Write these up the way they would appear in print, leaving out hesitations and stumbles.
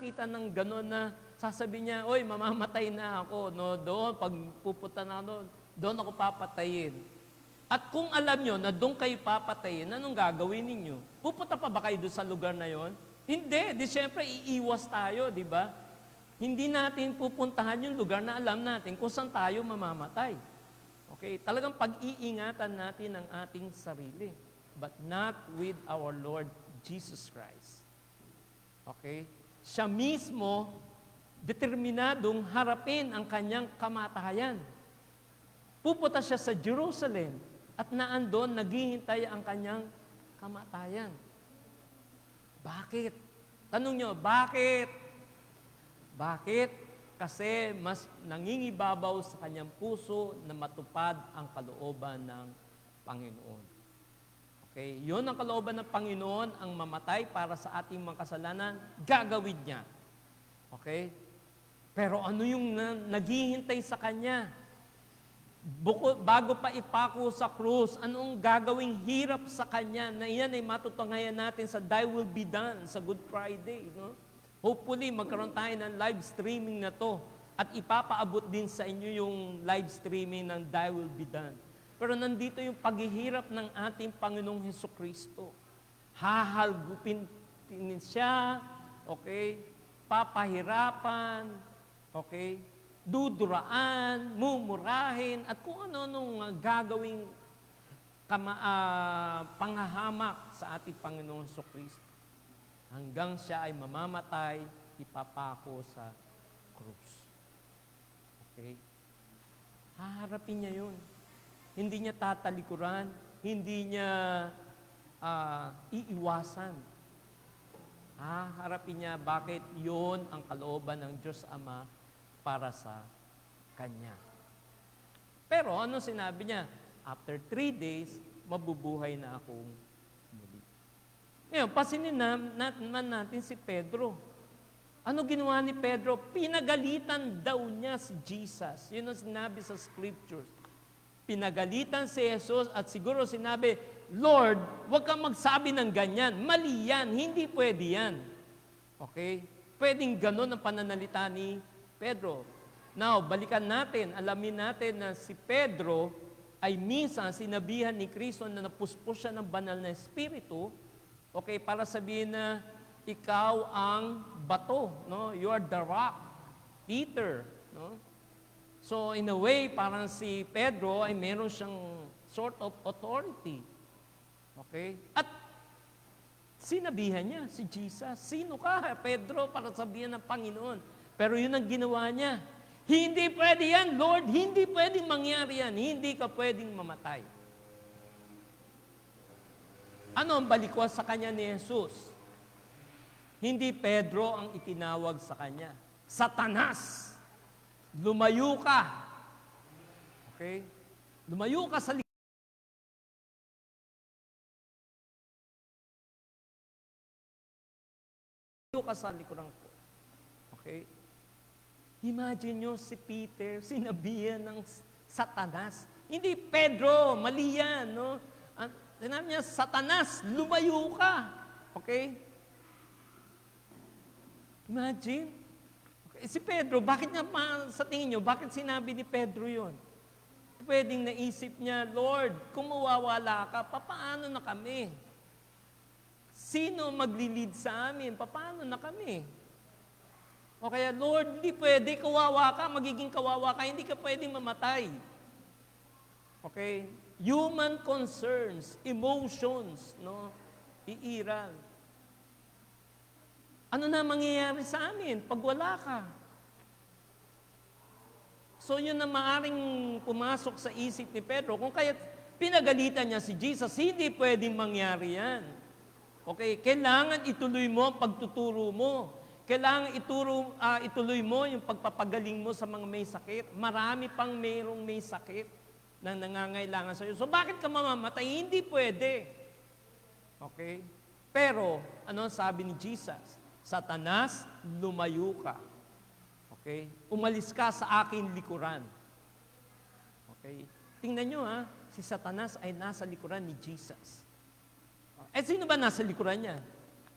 nakakakita ng gano'n na sasabihin niya, oy, mamamatay na ako, no? Doon, pag pupunta na ako, doon ako papatayin. At kung alam nyo na doon kayo papatayin, anong gagawin ninyo? Pupunta pa ba kayo doon sa lugar na yon? Hindi. Di syempre, iiwas tayo, di ba? Hindi natin pupuntahan yung lugar na alam natin kung saan tayo mamamatay. Okay? Talagang pag-iingatan natin ang ating sarili. But not with our Lord Jesus Christ. Okay? Siya mismo, determinadong harapin ang kanyang kamatayan. Pupunta siya sa Jerusalem at naandon, naghihintay ang kanyang kamatayan. Bakit? Tanong nyo, bakit? Bakit? Kasi mas nangingibabaw sa kanyang puso na matupad ang kalooban ng Panginoon. Okay? Yun ang kalooban ng Panginoon, ang mamatay para sa ating mga kasalanan, gagawin niya. Okay? Pero ano yung naghihintay sa kanya? Bago pa ipako sa krus, anong gagawing hirap sa kanya na iyan ay matutungayan natin sa Thy Will Be Done sa Good Friday. No? Hopefully, magkaroon tayo ng live streaming na to at ipapaabot din sa inyo yung live streaming ng Thy Will Be Done. Pero nandito yung paghihirap ng ating Panginoong Hesukristo. Hahalgupin siya, okay? Papahirapan, okay? Duduraan, mumurahin, at kung ano-anong gagawing panghahamak sa ating Panginoon Jesucristo. Hanggang siya ay mamamatay, ipapako sa krus. Okay? Haharapin niya yun. Hindi niya tatalikuran, hindi niya iiwasan. Haharapin niya bakit yun ang kalooban ng Diyos Ama para sa Kanya. Pero ano sinabi niya? After 3 days, mabubuhay na akong muli. Ngayon, pasinin naman natin si Pedro. Ano ginawa ni Pedro? Pinagalitan daw niya si Jesus. Yun ang sinabi sa Scriptures. Pinagalitan si Jesus at siguro sinabi, Lord, huwag kang magsabi ng ganyan. Mali yan. Hindi pwede yan. Okay? Pwedeng ganun ang pananalita ni Pedro. Now, balikan natin. Alamin natin na si Pedro ay minsan sinabihan ni Kristo na napuspos siya ng banal na espiritu, okay, para sabihin na ikaw ang bato, no? You are the rock, Peter, no? So, in a way, parang si Pedro ay meron siyang sort of authority. Okay? At sinabihan niya si Jesus, sino ka, Pedro, para sabihan ng Panginoon? Pero yun ang ginawa niya. Hindi pwede yan, Lord. Hindi pwedeng mangyari yan. Hindi ka pwedeng mamatay. Ano ang balikwas sa kanya ni Jesus? Hindi Pedro ang itinawag sa kanya. Satanas! Lumayo ka! Okay? Lumayo ka sa likuran ko. Okay? Imagine nyo si Peter, sinabihan ng Satanas. Hindi Pedro, mali yan, no? Sinabi niya, Satanas, lumayo ka. Okay? Imagine. Okay. Si Pedro, bakit niya sa tingin nyo, bakit sinabi ni Pedro yon? Pwedeng naisip niya, Lord, kung mawawala ka, paano na kami? Sino maglilid sa amin? Paano na kami? O kaya, Lord, hindi pwede, kawawa ka, magiging kawawa ka, hindi ka pwedeng mamatay. Okay? Human concerns, emotions, no? Iiral. Ano na mangyayari sa amin pag wala ka? So yun na maaring pumasok sa isip ni Pedro. Kung kaya pinagalitan niya si Jesus, hindi pwedeng mangyari yan. Okay? Kailangan ituloy mo ang pagtuturo mo. Kailangan ituloy mo yung pagpapagaling mo sa mga may sakit. Marami pang mayroong may sakit na nangangailangan sa iyo. So bakit ka mamamatay? Hindi pwede. Okay? Pero, ano sabi ni Jesus? Satanas, lumayo ka. Okay? Umalis ka sa aking likuran. Okay? Tingnan nyo si Satanas ay nasa likuran ni Jesus. Eh, sino ba nasa likuran niya?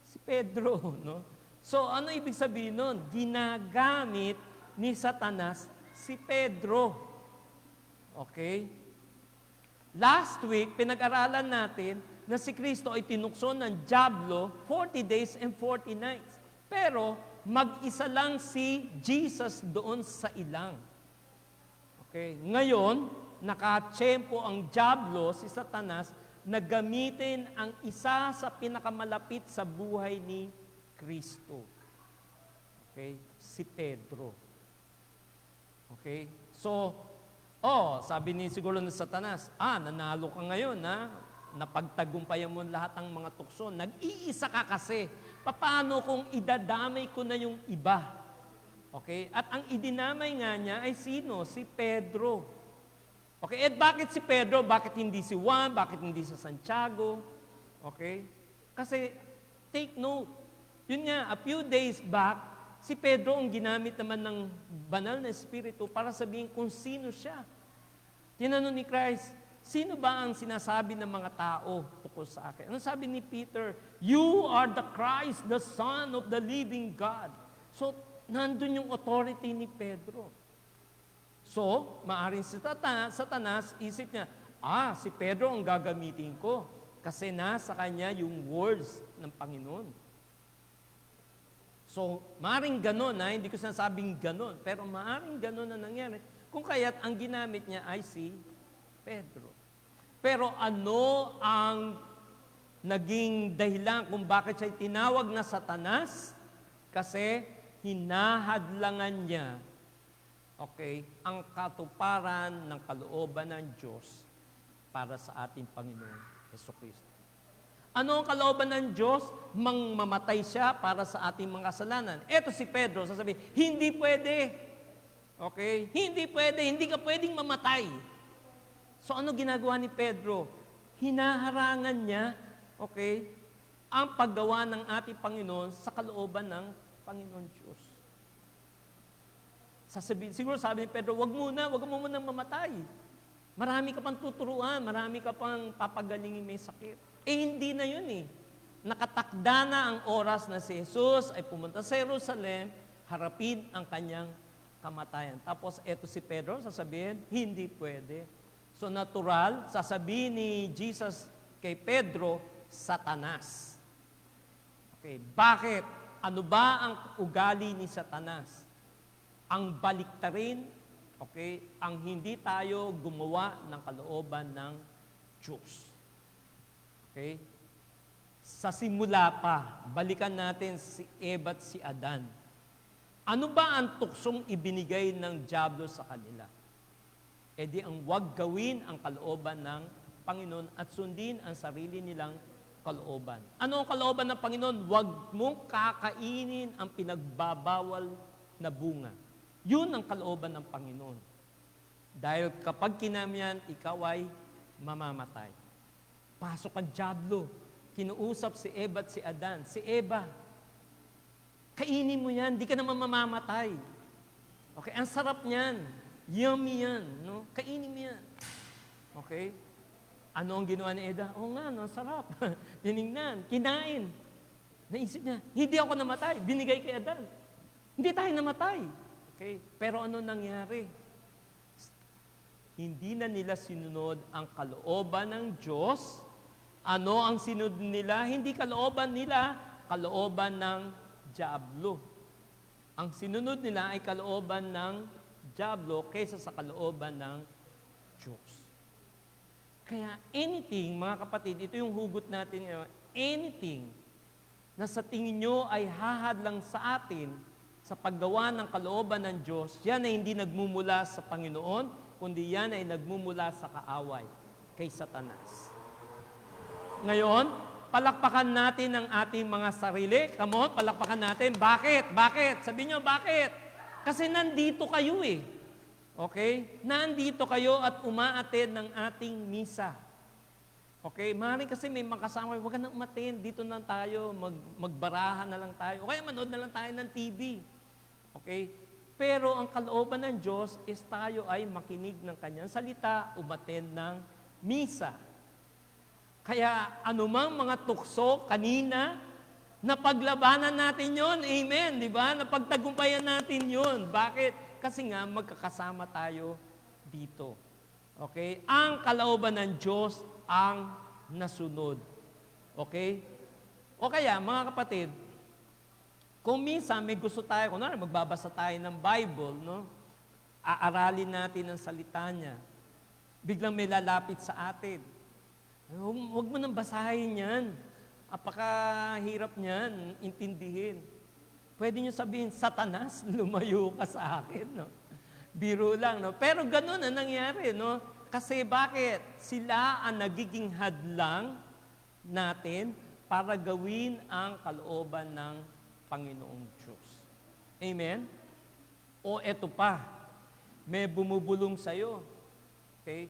Si Pedro, no? So, ano ibig sabihin nun? Ginagamit ni Satanas si Pedro. Okay? Last week, pinag-aralan natin na si Kristo ay tinukso ng dyablo 40 days and 40 nights. Pero, mag-isa lang si Jesus doon sa ilang. Okay? Ngayon, nakatsyempo ang dyablo, si Satanas, na gamitin ang isa sa pinakamalapit sa buhay ni Kristo. Okay? Si Pedro. Okay? So, sabi ni siguro ng Satanas, nanalo ka ngayon, napagtagumpayan mo lahat ng mga tukso. Nag-iisa ka kasi. Paano kung idadamay ko na yung iba? Okay? At ang idinamay nga niya ay sino? Si Pedro. Okay? At bakit si Pedro? Bakit hindi si Juan? Bakit hindi si Santiago? Okay? Kasi, take note. Yun nga, a few days back, si Pedro ang ginamit naman ng banal na espiritu para sabihin kung sino siya. Tinanong ni Christ, sino ba ang sinasabi ng mga tao tungkol sa akin? Ano sabi ni Peter? You are the Christ, the Son of the living God. So, nandun yung authority ni Pedro. So, maaaring si Satanas, isip niya, si Pedro ang gagamitin ko kasi nasa kanya yung words ng Panginoon. So, maaaring ganon, hindi ko sinasabing ganon, pero maaaring ganon na nangyari. Kung kaya't ang ginamit niya ay si Pedro. Pero ano ang naging dahilan kung bakit siya tinawag na Satanas? Kasi hinahadlangan niya, ang katuparan ng kalooban ng Diyos para sa ating Panginoon Jesucristo. Ano ang kalooban ng Diyos? Mamatay siya para sa ating mga kasalanan. Eto si Pedro, sasabihin, hindi pwede. Okay? Hindi pwede, hindi ka pwedeng mamatay. So ano ginagawa ni Pedro? Hinaharangan niya, ang paggawa ng ating Panginoon sa kalooban ng Panginoon Diyos. Siguro sabi ni Pedro, wag mo munang mamatay. Marami ka pang tuturuan, marami ka pang papagalingin may sakit. Hindi na yun Nakatakda na ang oras na si Jesus ay pumunta sa Jerusalem, harapin ang kanyang kamatayan. Tapos eto si Pedro, sasabihin, hindi pwede. So natural, sasabihin ni Jesus kay Pedro, Satanas. Okay, bakit? Ano ba ang ugali ni Satanas? Ang baliktarin, ang hindi tayo gumawa ng kalooban ng Diyos. Okay? Sa simula pa, balikan natin si Eva at si Adan. Ano ba ang tuksong ibinigay ng dyablo sa kanila? Di ang wag gawin ang kalooban ng Panginoon at sundin ang sarili nilang kalooban. Ano ang kalooban ng Panginoon? Wag mong kakainin ang pinagbabawal na bunga. Yun ang kalooban ng Panginoon. Dahil kapag kinamyan, ikaw ay mamamatay. Pasok ang dyablo. Kinuusap si Eva at si Adan. Si Eva, kainin mo yan, di ka naman mamamatay. Okay, ang sarap niyan. Yummy yan. No? Kainin mo yan. Okay? Ano ang ginawa ni Eva? Ang sarap. Tinignan, kinain. Naisip niya, hindi ako namatay. Binigay kay Adan. Hindi tayo namatay. Okay? Pero ano nangyari? Hindi na nila sinunod ang kalooban ng Diyos. Ano ang sinunod nila? Hindi kalooban nila, kalooban ng dyablo. Ang sinunod nila ay kalooban ng dyablo kaysa sa kalooban ng Diyos. Kaya anything, mga kapatid, ito yung hugot natin, anything na sa tingin nyo ay hahadlang sa atin sa paggawa ng kalooban ng Diyos, yan ay hindi nagmumula sa Panginoon, kundi yan ay nagmumula sa kaaway kay Satanas. Ngayon, palakpakan natin ang ating mga sarili. Come on, palakpakan natin. Bakit? Bakit? Sabihin nyo, bakit? Kasi nandito kayo Okay? Nandito kayo at umaattend ng ating misa. Okay? Maaaring kasi may makasama, huwag ka na umattend. Dito na tayo, magbarahan na lang tayo. O kaya manood na lang tayo ng TV. Okay? Pero ang kalooban ng Diyos is tayo ay makinig ng kanyang salita, umattend ng misa. Kaya anumang mga tukso kanina, Napaglabanan natin yon, amen, di ba? Napagtagumpayan natin yon. Bakit? Kasi nga, magkakasama tayo dito. Okay? Ang kalooban ng Diyos ang nasunod. Okay? O kaya, mga kapatid, kung minsan may gusto tayo, kunwari magbabasa tayo ng Bible, no? Aaralin natin ang salita niya. Biglang may lalapit sa atin. Huwag mo nang basahin yan. Apakahirap niyan, intindihin. Pwede niyo sabihin, Satanas, lumayo ka sa akin. No? Biro lang. No? Pero ganun ang nangyari. No? Kasi bakit? Sila ang nagiging hadlang natin para gawin ang kalooban ng Panginoong Diyos. Amen? O eto pa, may bumubulong sa'yo. Okay?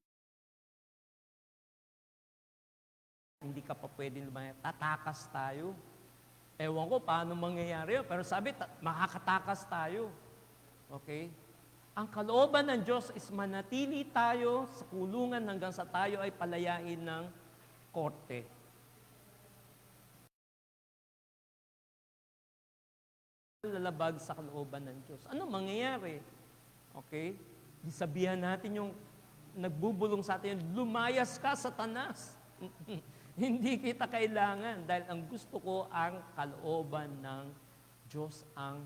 Hindi ka pa pwede lumayo. Tatakas tayo. Ewan ko paano mangyayari yun. Pero sabi, makakatakas tayo. Okay? Ang kalooban ng Diyos is manatili tayo sa kulungan hanggang sa tayo ay palayain ng korte. Lalabag sa kalooban ng Diyos. Ano mangyayari? Okay? Di sabihan natin yung nagbubulong sa atin, lumayas ka, Satanas. Hindi kita kailangan dahil ang gusto ko ang kalooban ng Diyos ang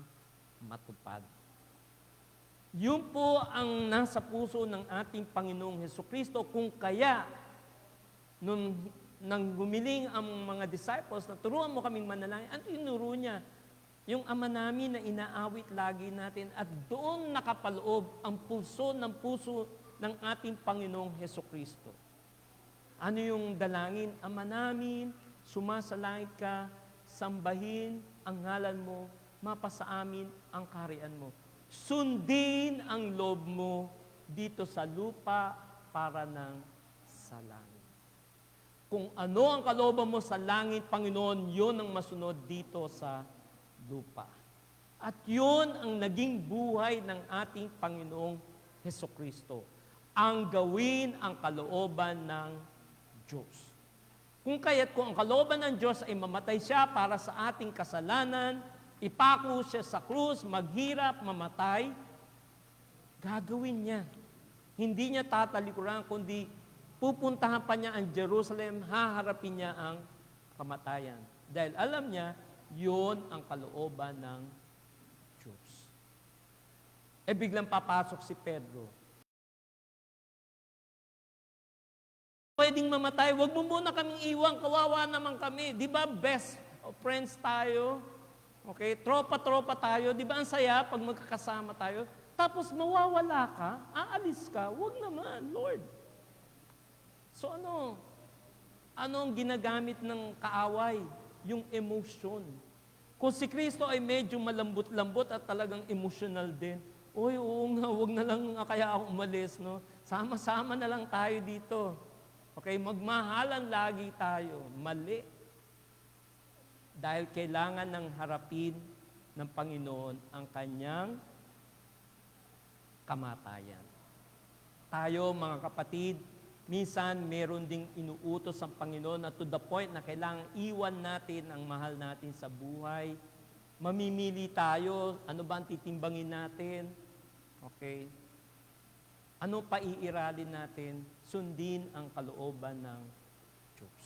matupad. Yun po ang nasa puso ng ating Panginoong Hesukristo. Kung kaya, nang gumiling ang mga disciples na turuan mo kaming manalangin, ano tinuro niya? Yung Ama namin na inaawit lagi natin at doon nakapaloob ang puso ng ating Panginoong Hesukristo. Ano yung dalangin? Ama namin, sumasalangit ka, sambahin ang ngalan mo, mapasa amin ang kaharian mo. Sundin ang loob mo dito sa lupa para ng sa langit. Kung ano ang kalooban mo sa langit, Panginoon, yun ang masunod dito sa lupa. At yun ang naging buhay ng ating Panginoong Hesukristo. Ang gawin ang kalooban ng Diyos. Kung ang kalooban ng Diyos ay mamatay siya para sa ating kasalanan, ipako siya sa krus, maghirap, mamatay, gagawin niya. Hindi niya tatalikuran, kundi pupuntahan pa niya ang Jerusalem, haharapin niya ang kamatayan. Dahil alam niya, yun ang kalooban ng Diyos. Biglang papasok si Pedro. Pwedeng mamatay, wag mo muna kaming iwan, kawawa naman kami. Di ba best of friends tayo? Okay, tropa-tropa tayo. Di ba ang saya pag magkakasama tayo? Tapos mawawala ka, aalis ka, wag naman, Lord. So ano ang ginagamit ng kaaway? Yung emotion. Kung si Kristo ay medyo malambot-lambot at talagang emotional din, oy, oo nga, wag na lang kaya ako umalis, no? Sama-sama na lang tayo dito. Okay, magmahalan lagi tayo. Mali. Dahil kailangan ng harapin ng Panginoon ang kanyang kamatayan. Tayo, mga kapatid, minsan meron ding inuutos ang Panginoon na to the point na kailangan iwan natin ang mahal natin sa buhay. Mamimili tayo, ano ba ang titimbangin natin? Okay. Ano pa iiralin natin? Sundin ang kalooban ng Diyos.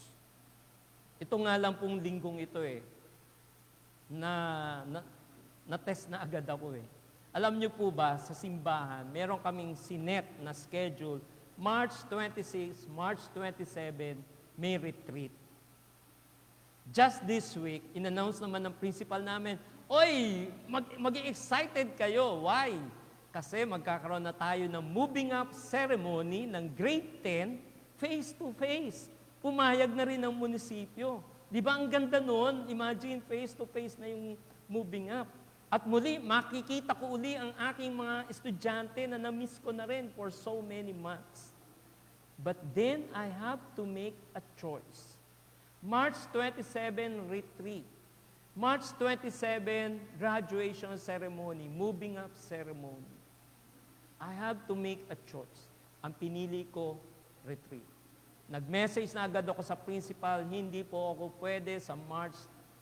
Ito nga lang pong linggong ito na-test na agad ako Alam niyo po ba, sa simbahan, meron kaming sinet na schedule, March 26, March 27, may retreat. Just this week, in-announce naman ng principal namin, oy, mag-excited kayo. Why? Kasi magkakaroon na tayo ng moving up ceremony ng grade 10 face-to-face. Pumayag na rin ang munisipyo. Di ba ang ganda nun? Imagine face-to-face na yung moving up. At muli, makikita ko uli ang aking mga estudyante na na-miss ko na rin for so many months. But then, I have to make a choice. March 27, retreat. March 27, graduation ceremony, moving up ceremony. I have to make a choice. Ang pinili ko, retreat. Nag-message na agad ako sa principal, hindi po ako pwede sa March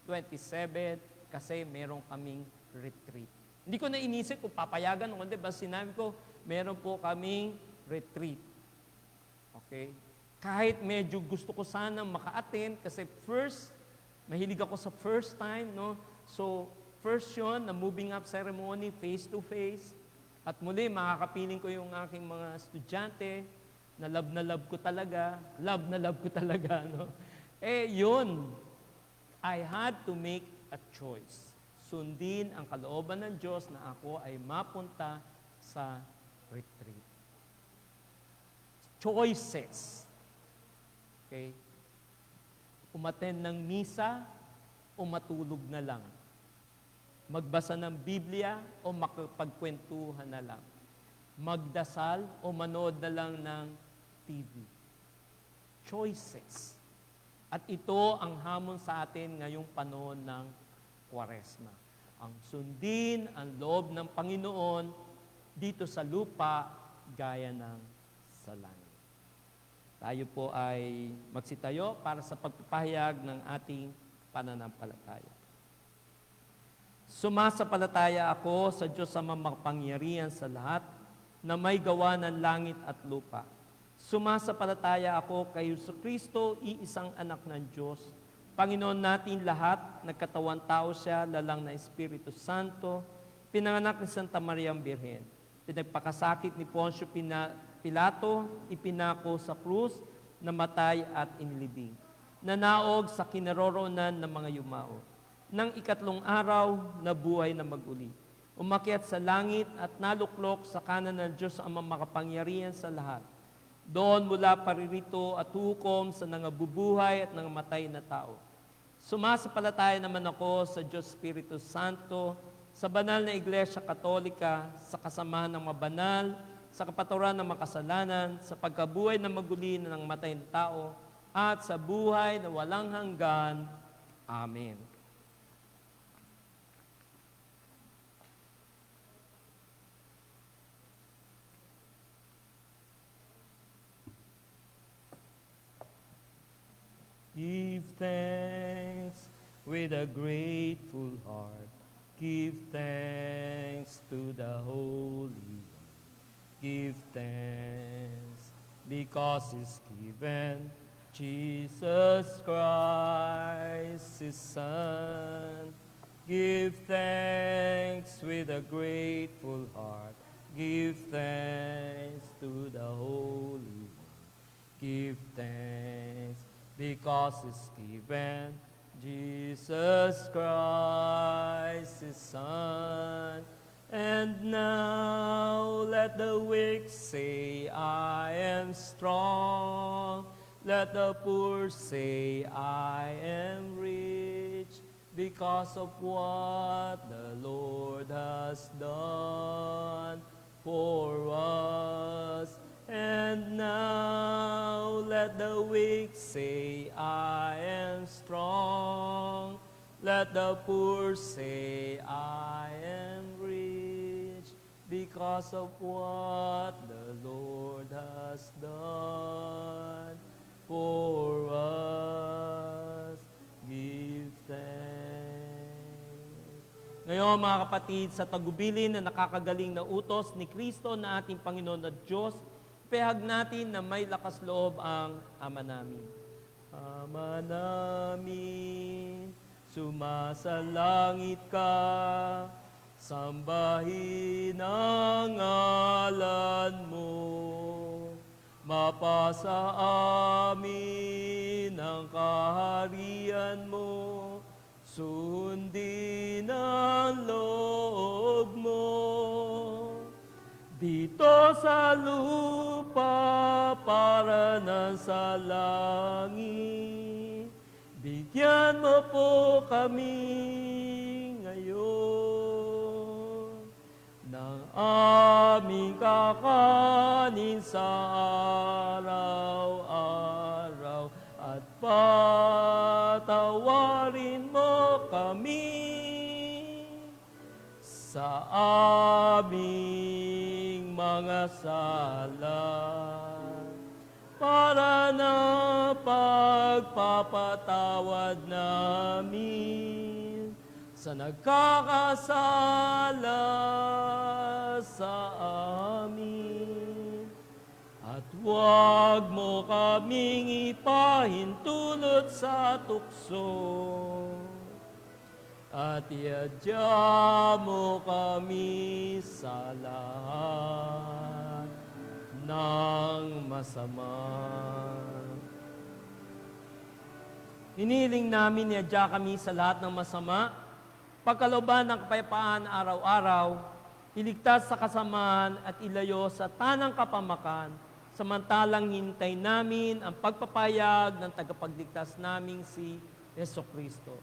27 kasi meron kaming retreat. Hindi ko na inisip kung papayagan o hindi. Basta sinabi ko, meron po kaming retreat. Okay? Kahit medyo gusto ko sana maka-attend kasi mahilig ako sa first time, no? So, first yun, na moving up ceremony, face-to-face. At muli, makakapiling ko yung aking mga estudyante na love ko talaga. Love na love ko talaga, no? Yun. I had to make a choice. Sundin ang kalooban ng Diyos na ako ay mapunta sa retreat. Choices. Okay? Umattend ng misa o matulog na lang. Magbasa ng Biblia o makapagkwentuhan na lang. Magdasal o manood na lang ng TV. Choices. At ito ang hamon sa atin ngayong panahon ng Kwaresma. Ang sundin ang loob ng Panginoon dito sa lupa gaya ng sa langit. Tayo po ay magsitayo para sa pagpapahayag ng ating pananampalataya. Sumasampalataya ako sa Diyos sa makapangyarihan sa lahat na may gawa ng langit at lupa. Sumasampalataya ako kay Jesucristo, iisang anak ng Diyos, Panginoon natin lahat, nagkatawan tao siya, lalang na Espiritu Santo, pinanganak ni Santa Maria ang Birhen, pinagpakasakit ni Poncio Pilato, ipinako sa krus, namatay at inilibing, nanaog sa kinaroroonan ng mga yumao. Nang ikatlong araw, nabuhay na maguli. Umakyat sa langit at naluklok sa kanan ng Diyos ang makapangyarihan sa lahat. Doon mula paririto at hukom sa nangabubuhay at nangamatay na tao. Sumasampalataya naman ako sa Diyos Espiritu Santo, sa banal na Iglesia Katolika, sa kasamahan ng mga banal, sa kapatawaran ng makasalanan, sa pagkabuhay na maguli ng matay na tao, at sa buhay na walang hanggan. Amen. Give thanks with a grateful heart. Give thanks to the Holy One. Give thanks because He's given Jesus Christ, His Son. Give thanks with a grateful heart. Give thanks to the Holy One. Give thanks because He's given Jesus Christ, His Son. And now let the weak say, I am strong. Let the poor say, I am rich, because of what the Lord has done for us. And now let the weak say, I am strong. Let the poor say, I am rich, because of what the Lord has done for us. Give thanks. Ngayon, mga kapatid, sa tagubilin na nakakagaling na utos ni Kristo na ating Panginoon at Diyos, pahag natin na may lakas loob ang Ama namin. Ama namin, sumasalangit ka, sambahin ang ngalan mo. Mapasa amin ang kaharian mo, sundin ang loob mo. Dito sa lupa para na sa langit, bigyan mo po kami ngayon ng aming kakanin sa araw-araw at patawarin mo kami sa aming mga sala, para na pagpapatawad namin sa nagkakasala sa amin. At huwag mo kaming ipahintulot sa tukso, at iadya mo kami sa lahat ng masama. Hiniling namin iadya kami sa lahat ng masama, pagkalooban ng kapayapaan araw-araw, iligtas sa kasamaan at ilayo sa tanang kapamakan, samantalang hintay namin ang pagpapayag ng tagapagligtas naming si Jesucristo.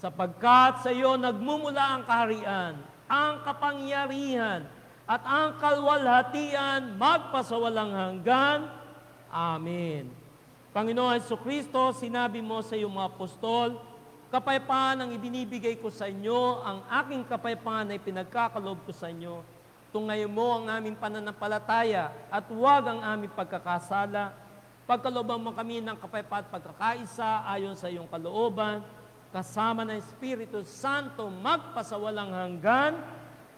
Sapagkat sa iyo nagmumula ang kaharian, ang kapangyarihan, at ang kalwalhatian magpasawalang hanggan. Amen. Panginoon Jesucristo, sinabi mo sa iyong mga apostol, kapayapaan ang ibinibigay ko sa inyo, ang aking kapayapaan ay pinagkakaloob ko sa inyo. Tungayin mo ang aming pananampalataya at huwag ang aming pagkakasala. Pagkalooban mo kami ng kapayapaan at pagkakaisa ayon sa iyong kalooban, kasama ng Espiritu Santo, magpasawalang hanggan.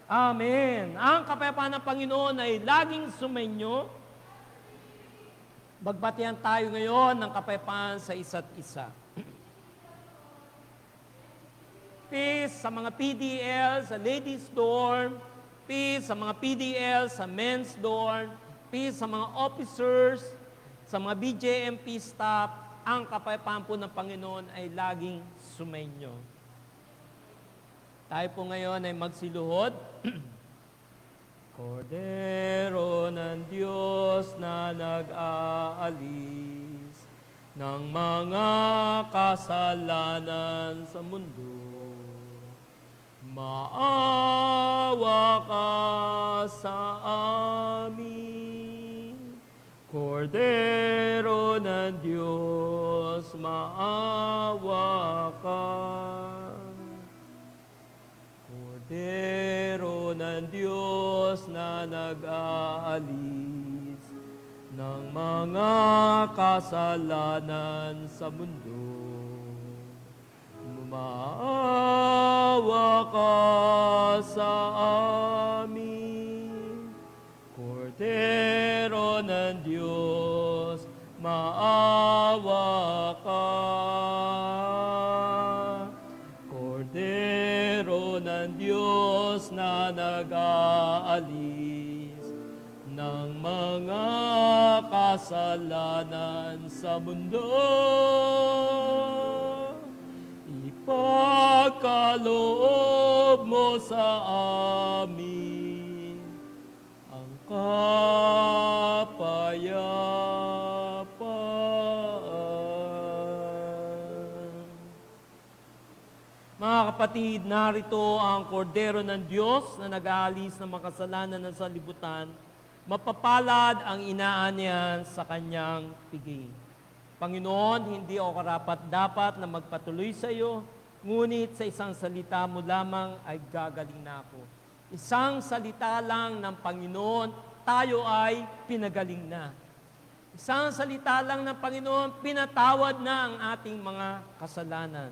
Amen. Ang kapayapaan ng Panginoon ay laging sumainyo. Bagbatihan tayo ngayon ng kapayapaan sa isa't isa. Peace sa mga PDL, sa ladies' dorm. Peace sa mga PDL, sa men's dorm. Peace sa mga officers, sa mga BJMP staff. Ang kapayapaan po ng Panginoon ay laging sumainyo. Tayo po ngayon ay magsiluhod. Kordero ng Diyos na nag-aalis ng mga kasalanan sa mundo, maawa ka sa amin. Kordero ng Diyos, maawa ka. Kordero ng Diyos na nag-aalis ng mga kasalanan sa mundo, maawa ka sa amin. Kordero ng Diyos, maawa ka. Kordero ng Diyos na nag-aalis ng mga kasalanan sa mundo, ipagkaloob mo sa amin ang kapayapaan. Mga kapatid, narito ang kordero ng Diyos na nag-aalis ng mga kasalanan ng sanlibutan. Mapapalad ang inaanyan sa kanyang piging. Panginoon, hindi ako karapat-dapat na magpatuloy sa iyo, ngunit sa isang salita mo lamang ay gagaling na ako. Isang salita lang ng Panginoon, tayo ay pinagaling na. Isang salita lang ng Panginoon, pinatawad na ang ating mga kasalanan.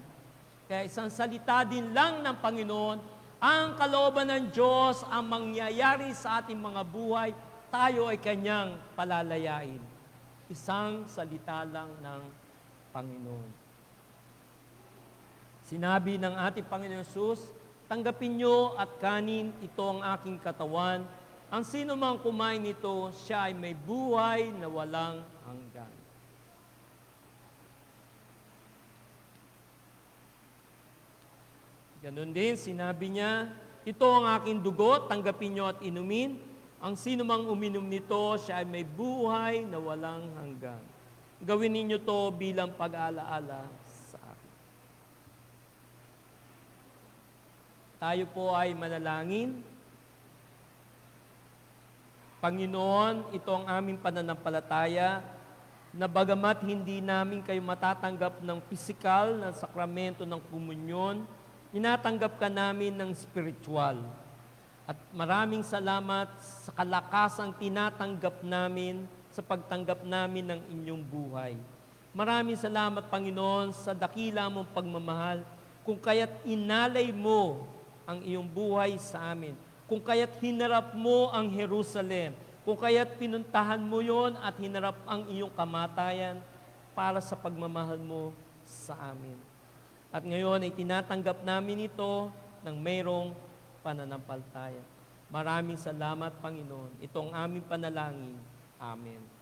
Kaya isang salita din lang ng Panginoon, ang kalooban ng Diyos ang mangyayari sa ating mga buhay, tayo ay kanyang palalayain. Isang salita lang ng Panginoon. Sinabi ng ating Panginoon Jesus, tanggapin niyo at kanin, ito ang aking katawan. Ang sino mang kumain nito, siya ay may buhay na walang hanggan. Ganon din, sinabi niya, ito ang aking dugo, tanggapin niyo at inumin. Ang sino mang uminom nito, siya ay may buhay na walang hanggan. Gawin ninyo to bilang pag-alaala sa akin. Tayo po ay manalangin. Panginoon, ito ang aming pananampalataya na bagamat hindi namin kayo matatanggap ng pisikal na sakramento ng komunyon, inatanggap ka namin ng spiritual. At maraming salamat sa kalakasang tinatanggap namin sa pagtanggap namin ng inyong buhay. Maraming salamat, Panginoon, sa dakila mong pagmamahal. kung kaya't inalay mo ang iyong buhay sa amin, kung kaya't hinarap mo ang Jerusalem, kung kaya't pinuntahan mo yon at hinarap ang iyong kamatayan para sa pagmamahal mo sa amin. At ngayon ay tinatanggap namin ito ng mayroong pananampalataya. Maraming salamat, Panginoon. Ito ang aming panalangin. Amen.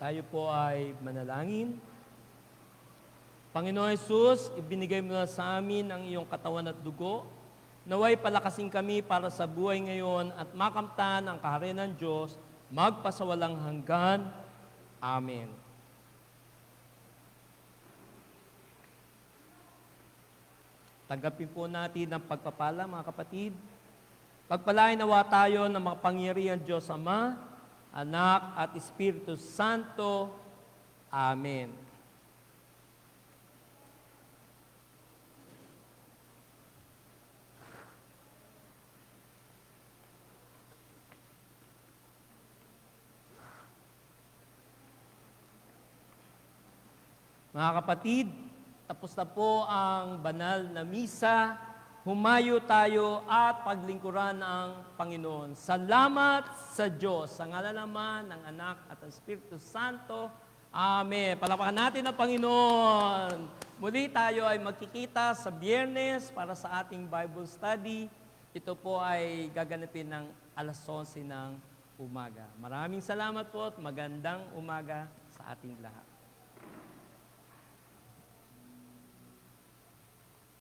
Tayo po ay manalangin. Panginoon Hesus, ibinigay mo na sa amin ang iyong katawan at dugo. Naway palakasin kami para sa buhay ngayon at makamtan ang kaharian ng Diyos, magpasawalang hanggan. Amen. Tanggapin po natin ang pagpapala, mga kapatid. Pagpalain nawa tayo ng makapangyarihan Diyos Ama, Anak at Espiritu Santo. Amen. Mga kapatid, tapos na po ang banal na misa. Humayo tayo at paglingkuran ang Panginoon. Salamat sa Diyos, sa ngalan naman ng Anak at ng Espiritu Santo. Amen. Palakpakan natin ang Panginoon. Muli tayo ay magkikita sa Biyernes para sa ating Bible study. Ito po ay gaganapin ng alas 11 ng umaga. Maraming salamat po at magandang umaga sa ating lahat.